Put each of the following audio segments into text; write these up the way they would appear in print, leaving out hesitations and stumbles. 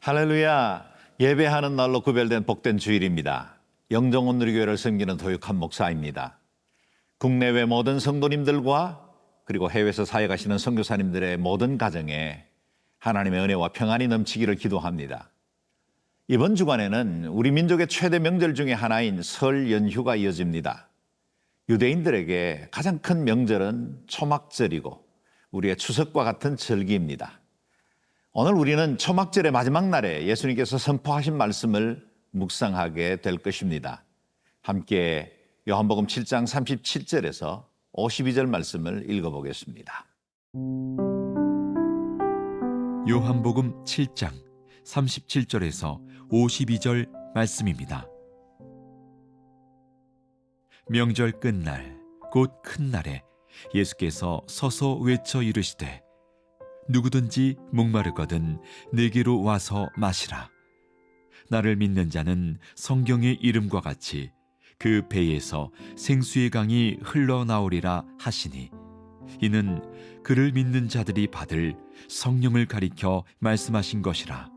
할렐루야. 예배하는 날로 구별된 복된 주일입니다. 영정원 누리교회를 섬기는 도육한 목사입니다. 국내외 모든 성도님들과 그리고 해외에서 사역하시는 선교사님들의 모든 가정에 하나님의 은혜와 평안이 넘치기를 기도합니다. 이번 주간에는 우리 민족의 최대 명절 중에 하나인 설 연휴가 이어집니다. 유대인들에게 가장 큰 명절은 초막절이고 우리의 추석과 같은 절기입니다. 오늘 우리는 초막절의 마지막 날에 예수님께서 선포하신 말씀을 묵상하게 될 것입니다. 함께 요한복음 7장 37절에서 52절 말씀을 읽어보겠습니다. 요한복음 7장 37절에서 52절 말씀입니다. 명절 끝날 곧 큰 날에 예수께서 서서 외쳐 이르시되 누구든지 목마르거든 내게로 와서 마시라. 나를 믿는 자는 성경의 이름과 같이 그 배에서 생수의 강이 흘러나오리라 하시니 이는 그를 믿는 자들이 받을 성령을 가리켜 말씀하신 것이라.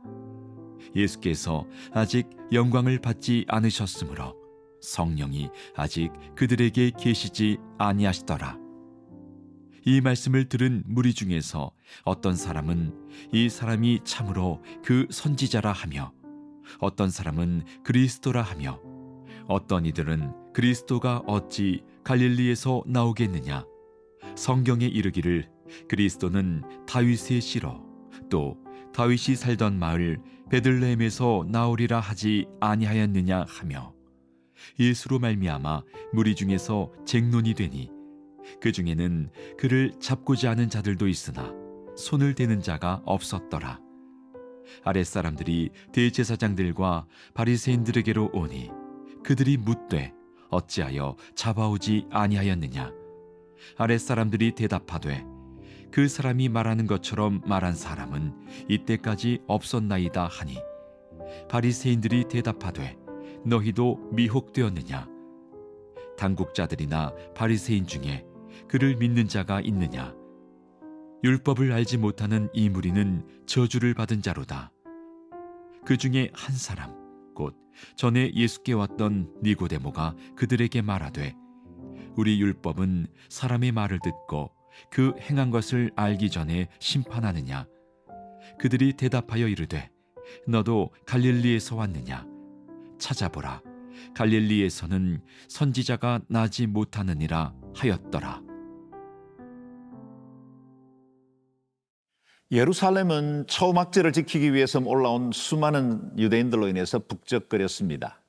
예수께서 아직 영광을 받지 않으셨으므로 성령이 아직 그들에게 계시지 아니하시더라. 이 말씀을 들은 무리 중에서 어떤 사람은 이 사람이 참으로 그 선지자라 하며 어떤 사람은 그리스도라 하며 어떤 이들은 그리스도가 어찌 갈릴리에서 나오겠느냐, 성경에 이르기를 그리스도는 다윗의 씨로 또 다윗이 살던 마을 베들레헴에서 나오리라 하지 아니하였느냐 하며 예수로 말미암아 무리 중에서 쟁론이 되니 그 중에는 그를 잡고자 하는 자들도 있으나 손을 대는 자가 없었더라. 아랫사람들이 대제사장들과 바리새인들에게로 오니 그들이 묻되 어찌하여 잡아오지 아니하였느냐. 아랫사람들이 대답하되 그 사람이 말하는 것처럼 말한 사람은 이때까지 없었나이다 하니 바리새인들이 대답하되 너희도 미혹되었느냐. 당국자들이나 바리새인 중에 그를 믿는 자가 있느냐. 율법을 알지 못하는 이 무리는 저주를 받은 자로다. 그 중에 한 사람 곧 전에 예수께 왔던 니고데모가 그들에게 말하되 우리 율법은 사람의 말을 듣고 그 행한 것을 알기 전에 심판하느냐. 그들이 대답하여 이르되 너도 갈릴리에서 왔느냐. 찾아보라. 갈릴리에서는 선지자가 나지 못하느니라 하였더라. 예루살렘은 초막절을 지키기 위해서 올라온 수많은 유대인들로 인해서 북적거렸습니다.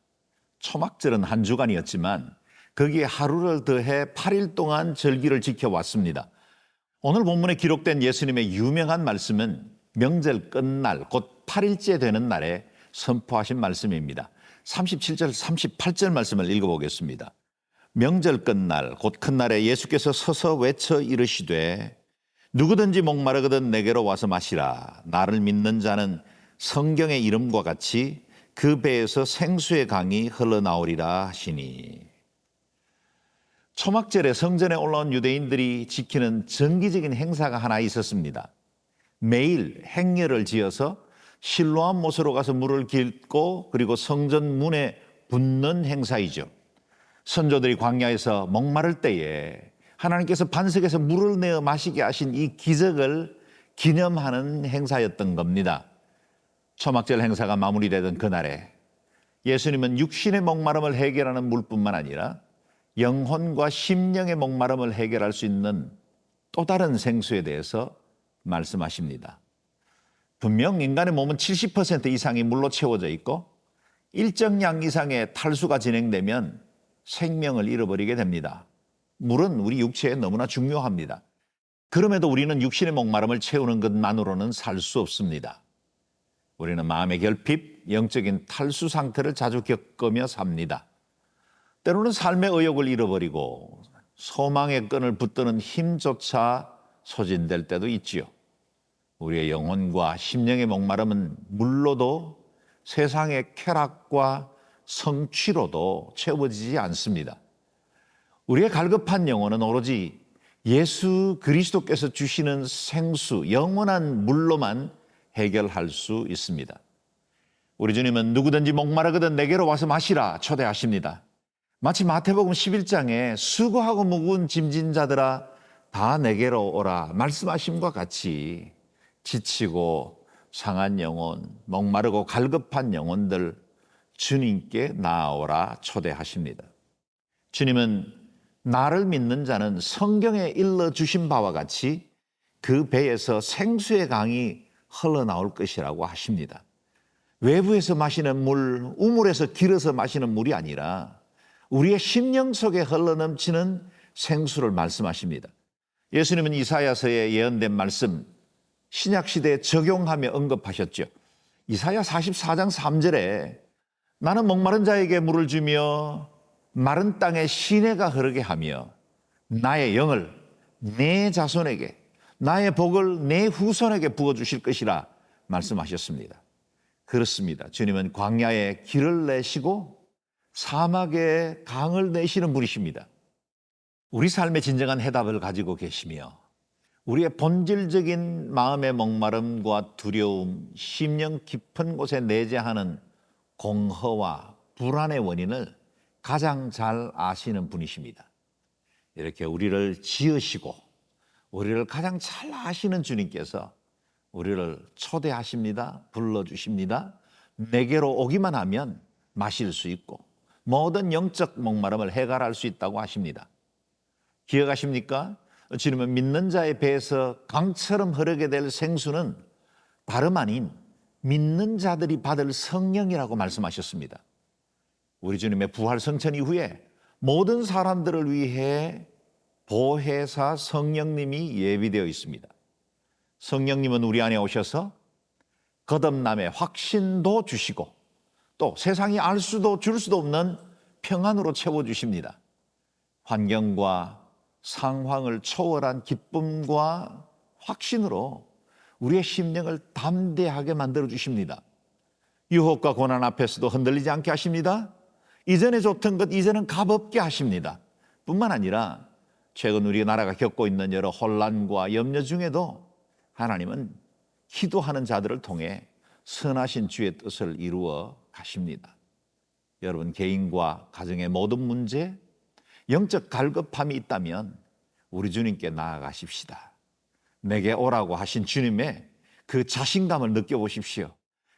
초막절은 한 주간이었지만 거기에 하루를 더해 8일 동안 절기를 지켜왔습니다. 오늘 본문에 기록된 예수님의 유명한 말씀은 명절 끝날 곧 8일째 되는 날에 선포하신 말씀입니다. 37절 38절 말씀을 읽어보겠습니다. 명절 끝날 곧 큰 날에 예수께서 서서 외쳐 이르시되 누구든지 목마르거든 내게로 와서 마시라. 나를 믿는 자는 성경의 이름과 같이 그 배에서 생수의 강이 흘러나오리라 하시니. 초막절에 성전에 올라온 유대인들이 지키는 정기적인 행사가 하나 있었습니다. 매일 행렬을 지어서 실로암 못으로 가서 물을 깃고 그리고 성전 문에 붓는 행사이죠. 선조들이 광야에서 목마를 때에 하나님께서 반석에서 물을 내어 마시게 하신 이 기적을 기념하는 행사였던 겁니다. 초막절 행사가 마무리되던 그날에 예수님은 육신의 목마름을 해결하는 물뿐만 아니라 영혼과 심령의 목마름을 해결할 수 있는 또 다른 생수에 대해서 말씀하십니다. 분명 인간의 몸은 70% 이상이 물로 채워져 있고 일정량 이상의 탈수가 진행되면 생명을 잃어버리게 됩니다. 물은 우리 육체에 너무나 중요합니다. 그럼에도 우리는 육신의 목마름을 채우는 것만으로는 살 수 없습니다. 우리는 마음의 결핍, 영적인 탈수 상태를 자주 겪으며 삽니다. 때로는 삶의 의욕을 잃어버리고 소망의 끈을 붙드는 힘조차 소진될 때도 있지요. 우리의 영혼과 심령의 목마름은 물로도 세상의 쾌락과 성취로도 채워지지 않습니다. 우리의 갈급한 영혼은 오로지 예수 그리스도께서 주시는 생수, 영원한 물로만 해결할 수 있습니다. 우리 주님은 누구든지 목마르거든 내게로 와서 마시라 초대하십니다. 마치 마태복음 11장에 수고하고 무거운 짐진 자들아 다 내게로 오라 말씀하심과 같이 지치고 상한 영혼, 목마르고 갈급한 영혼들 주님께 나아오라 초대하십니다. 주님은 나를 믿는 자는 성경에 일러주신 바와 같이 그 배에서 생수의 강이 흘러나올 것이라고 하십니다. 외부에서 마시는 물, 우물에서 길어서 마시는 물이 아니라 우리의 심령 속에 흘러넘치는 생수를 말씀하십니다. 예수님은 이사야서에 예언된 말씀 신약시대에 적용하며 언급하셨죠. 이사야 44장 3절에 나는 목마른 자에게 물을 주며 마른 땅에 시내가 흐르게 하며 나의 영을 내 자손에게 나의 복을 내 후손에게 부어주실 것이라 말씀하셨습니다. 그렇습니다. 주님은 광야에 길을 내시고 사막에 강을 내시는 분이십니다. 우리 삶의 진정한 해답을 가지고 계시며 우리의 본질적인 마음의 목마름과 두려움, 심령 깊은 곳에 내재하는 공허와 불안의 원인을 가장 잘 아시는 분이십니다. 이렇게 우리를 지으시고 우리를 가장 잘 아시는 주님께서 우리를 초대하십니다. 불러주십니다. 내게로 오기만 하면 마실 수 있고 모든 영적 목마름을 해결할 수 있다고 하십니다. 기억하십니까? 주님은 믿는 자의 배에서 강처럼 흐르게 될 생수는 다름 아닌 믿는 자들이 받을 성령이라고 말씀하셨습니다. 우리 주님의 부활 성천 이후에 모든 사람들을 위해 보혜사 성령님이 예비되어 있습니다. 성령님은 우리 안에 오셔서 거듭남의 확신도 주시고 또 세상이 알 수도 줄 수도 없는 평안으로 채워주십니다. 환경과 상황을 초월한 기쁨과 확신으로 우리의 심령을 담대하게 만들어 주십니다. 유혹과 고난 앞에서도 흔들리지 않게 하십니다. 이전에 좋던 것 이제는 값없게 하십니다. 뿐만 아니라 최근 우리 나라가 겪고 있는 여러 혼란과 염려 중에도 하나님은 기도하는 자들을 통해 선하신 주의 뜻을 이루어 가십니다. 여러분 개인과 가정의 모든 문제, 영적 갈급함이 있다면 우리 주님께 나아가십시다. 내게 오라고 하신 주님의 그 자신감을 느껴보십시오.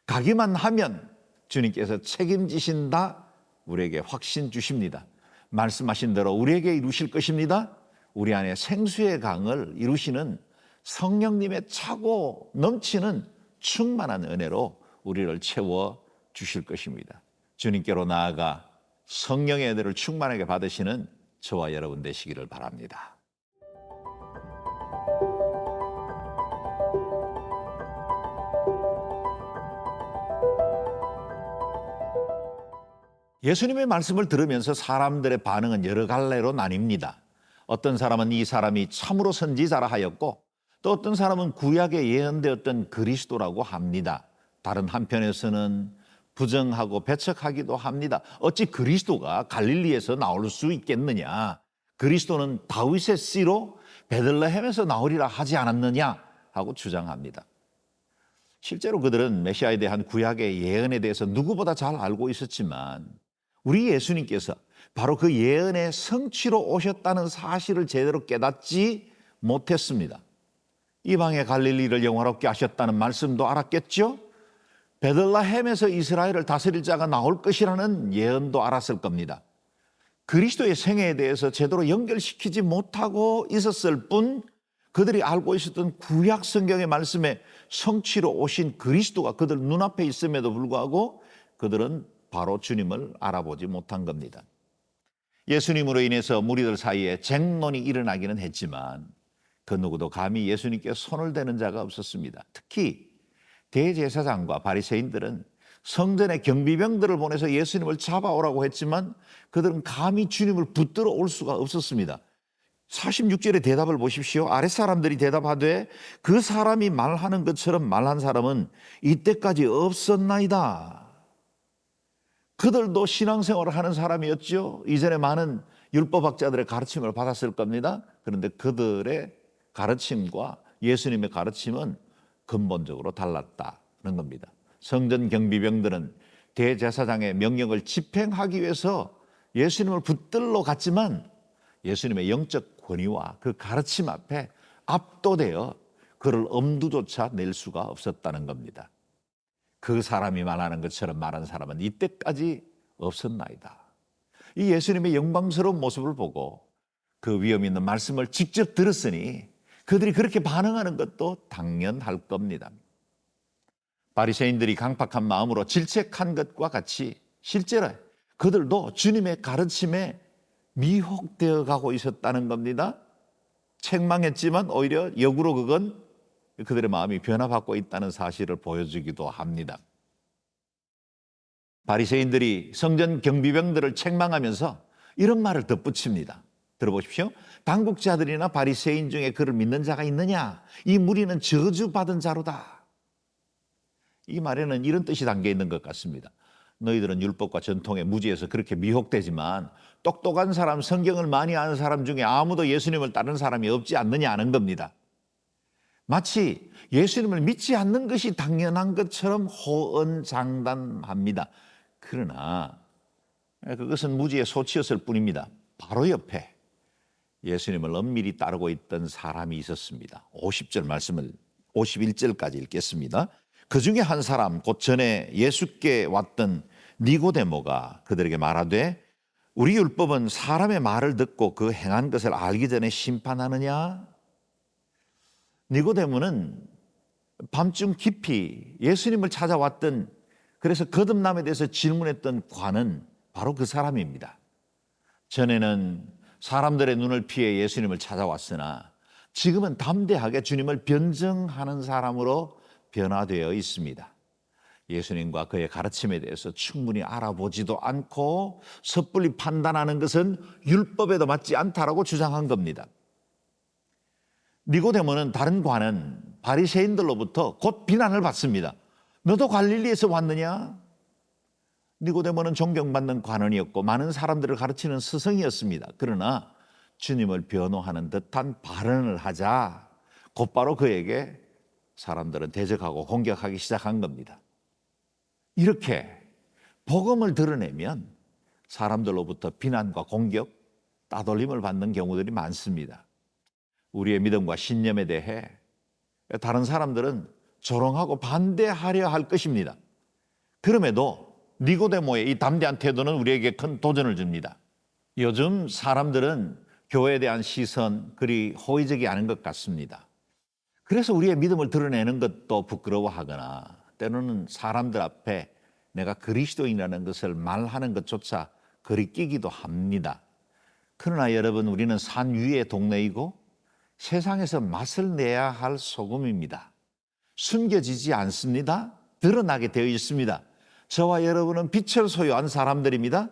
가기만 하면 주님께서 책임지신다 우리에게 확신 주십니다. 말씀하신 대로 우리에게 이루실 것입니다. 우리 안에 생수의 강을 이루시는 성령님의 차고 넘치는 충만한 은혜로 우리를 채워 주실 것입니다. 주님께로 나아가 성령의 은혜를 충만하게 받으시는 저와 여러분 되시기를 바랍니다. 예수님의 말씀을 들으면서 사람들의 반응은 여러 갈래로 나뉩니다. 어떤 사람은 이 사람이 참으로 선지자라 하였고 또 어떤 사람은 구약에 예언되었던 그리스도라고 합니다. 다른 한편에서는 부정하고 배척하기도 합니다. 어찌 그리스도가 갈릴리에서 나올 수 있겠느냐? 그리스도는 다윗의 씨로 베들레헴에서 나오리라 하지 않았느냐? 하고 주장합니다. 실제로 그들은 메시아에 대한 구약의 예언에 대해서 누구보다 잘 알고 있었지만 우리 예수님께서 바로 그 예언의 성취로 오셨다는 사실을 제대로 깨닫지 못했습니다. 이방의 갈릴리를 영화롭게 하셨다는 말씀도 알았겠죠? 베들레헴에서 이스라엘을 다스릴 자가 나올 것이라는 예언도 알았을 겁니다. 그리스도의 생애에 대해서 제대로 연결시키지 못하고 있었을 뿐 그들이 알고 있었던 구약 성경의 말씀에 성취로 오신 그리스도가 그들 눈앞에 있음에도 불구하고 그들은 바로 주님을 알아보지 못한 겁니다. 예수님으로 인해서 무리들 사이에 쟁론이 일어나기는 했지만 그 누구도 감히 예수님께 손을 대는 자가 없었습니다. 특히 대제사장과 바리새인들은 성전에 경비병들을 보내서 예수님을 잡아오라고 했지만 그들은 감히 주님을 붙들어 올 수가 없었습니다. 46절의 대답을 보십시오. 아랫사람들이 대답하되 그 사람이 말하는 것처럼 말한 사람은 이때까지 없었나이다. 그들도 신앙생활을 하는 사람이었죠. 이전에 많은 율법학자들의 가르침을 받았을 겁니다. 그런데 그들의 가르침과 예수님의 가르침은 근본적으로 달랐다는 겁니다. 성전 경비병들은 대제사장의 명령을 집행하기 위해서 예수님을 붙들러 갔지만 예수님의 영적 권위와 그 가르침 앞에 압도되어 그를 엄두조차 낼 수가 없었다는 겁니다. 그 사람이 말하는 것처럼 말한 사람은 이때까지 없었나이다. 이 예수님의 영광스러운 모습을 보고 그 위험 있는 말씀을 직접 들었으니 그들이 그렇게 반응하는 것도 당연할 겁니다. 바리새인들이 강팍한 마음으로 질책한 것과 같이 실제로 그들도 주님의 가르침에 미혹되어 가고 있었다는 겁니다. 책망했지만 오히려 역으로 그건 그들의 마음이 변화받고 있다는 사실을 보여주기도 합니다. 바리새인들이 성전 경비병들을 책망하면서 이런 말을 덧붙입니다. 들어보십시오. 당국자들이나 바리새인 중에 그를 믿는 자가 있느냐? 이 무리는 저주받은 자로다. 이 말에는 이런 뜻이 담겨 있는 것 같습니다. 너희들은 율법과 전통에 무지해서 그렇게 미혹되지만 똑똑한 사람, 성경을 많이 아는 사람 중에 아무도 예수님을 따르는 사람이 없지 않느냐는 겁니다. 마치 예수님을 믿지 않는 것이 당연한 것처럼 호언장담합니다. 그러나 그것은 무지의 소치였을 뿐입니다. 바로 옆에 예수님을 엄밀히 따르고 있던 사람이 있었습니다. 50절 말씀을 51절까지 읽겠습니다. 그 중에 한 사람 곧 전에 예수께 왔던 니고데모가 그들에게 말하되 우리 율법은 사람의 말을 듣고 그 행한 것을 알기 전에 심판하느냐? 니고데모는 밤중 깊이 예수님을 찾아왔던, 그래서 거듭남에 대해서 질문했던 관은 바로 그 사람입니다. 전에는 사람들의 눈을 피해 예수님을 찾아왔으나 지금은 담대하게 주님을 변증하는 사람으로 변화되어 있습니다. 예수님과 그의 가르침에 대해서 충분히 알아보지도 않고 섣불리 판단하는 것은 율법에도 맞지 않다라고 주장한 겁니다. 니고데모는 다른 관은 바리새인들로부터 곧 비난을 받습니다. 너도 갈릴리에서 왔느냐? 니고데모는 존경받는 관원이었고 많은 사람들을 가르치는 스승이었습니다. 그러나 주님을 변호하는 듯한 발언을 하자 곧바로 그에게 사람들은 대적하고 공격하기 시작한 겁니다. 이렇게 복음을 드러내면 사람들로부터 비난과 공격, 따돌림을 받는 경우들이 많습니다. 우리의 믿음과 신념에 대해 다른 사람들은 조롱하고 반대하려 할 것입니다. 그럼에도 니고데모의 이 담대한 태도는 우리에게 큰 도전을 줍니다. 요즘 사람들은 교회에 대한 시선 그리 호의적이 않은 것 같습니다. 그래서 우리의 믿음을 드러내는 것도 부끄러워하거나 때로는 사람들 앞에 내가 그리스도인이라는 것을 말하는 것조차 그리 끼기도 합니다. 그러나 여러분, 우리는 산 위의 동네이고 세상에서 맛을 내야 할 소금입니다. 숨겨지지 않습니다. 드러나게 되어 있습니다. 저와 여러분은 빛을 소유한 사람들입니다.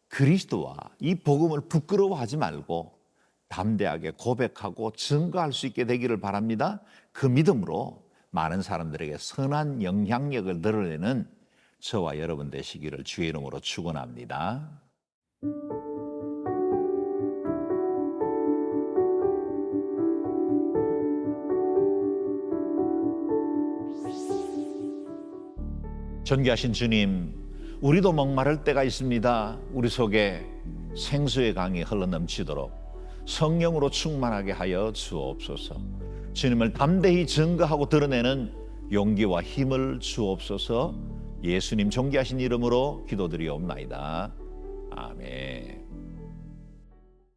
그리스도와 이 복음을 부끄러워하지 말고 담대하게 고백하고 증거할 수 있게 되기를 바랍니다. 그 믿음으로 많은 사람들에게 선한 영향력을 드러내는 저와 여러분 되시기를 주의 이름으로 축원합니다. 존귀하신 주님, 우리도 목마를 때가 있습니다. 우리 속에 생수의 강이 흘러넘치도록 성령으로 충만하게 하여 주옵소서. 주님을 담대히 증거하고 드러내는 용기와 힘을 주옵소서. 예수님 존귀하신 이름으로 기도드리옵나이다. 아멘.